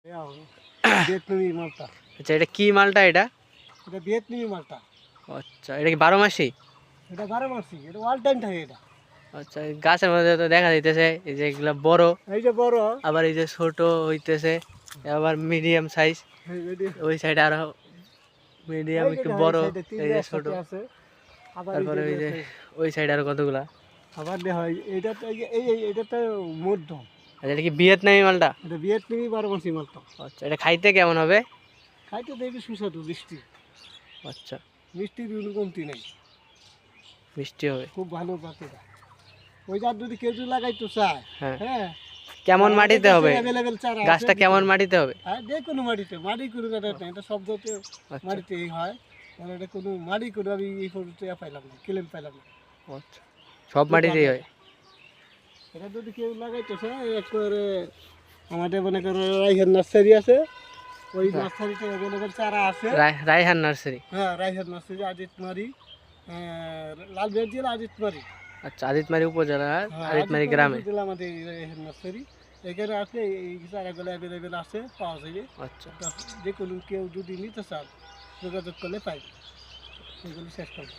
ভিয়েতনামি মালটা। আচ্ছা, এটা কি মালটা এটা? এটা ভিয়েতনামি মালটা। আচ্ছা, এটা কি 12 মাসি? এটা 12 মাসি, এটা অল টাইম থাকে এটা। আচ্ছা, এই গাছের মধ্যে তো দেখা যাইতেছে এই যে এগুলা বড়, এই যে বড়, আবার এই যে ছোট হইতেছে, আবার মিডিয়াম সাইজ, ওই সাইডে আরো মিডিয়াম একটু বড়, এই যে ছোট, আছে। আবার তারপরে ওই যে ওই সাইডে আরো কতগুলা। আবার দেখা এইটা তো এইটা তো মধ্যম। আচ্ছা, এটা কি ভিয়েতনামি মালটা? এটা ভিয়েতনামি 12 মাসি মালটা। আচ্ছা, এটা খাইতে কেমন হবে? খাইতে দেখবি সুস্বাদু, মিষ্টি। আচ্ছা, মিষ্টির কোনো কমতি নেই, মিষ্টি হবে। খুব ভালো পাখিটা। ওই যার যদি কেউ যদি লাগাইতে চায়, হ্যাঁ, হ্যাঁ, কেমন মাটিতে হবে? অ্যাভেলেবেল চারা আছে। গাছটা কেমন মাটিতে হবে? হ্যাঁ, যে কোনো মাটিতে, মাটি কোনো ব্যাপার নেই, এটা সব জাতীয় আচ্ছা, মাটিতেই হয়। আর এটা কোনো মাটি কোনো আমি এই পর্যন্ত পাইলাম না, ক্লেম পাইলাম না। আচ্ছা, সব মাটিতেই হয়। এটা যদি কেউ লাগাইতে চায়, একবারে আমাদের মনে করো রাইহান নার্সারি আছে, ওই নার্সারিতে অ্যাভেলেবেল চারা আছে। রায়হান নার্সারি? হ্যাঁ, রাইহান নার্সারি, আজিতমারি, লালবাগ জেলা আজিতমারি। আচ্ছা, আজিতমারি উপজেলা, আজিতমারি গ্রামে জেলা আমাদের রাইহান নার্সারি। এখানে আসলে এই চারাগুলো অ্যাভেলেবেল আছে, পাওয়া যায়। আচ্ছা, যে কোনো কেউ যদি নিতে চান যোগাযোগ করলে পাই, এগুলো শেষ করবো।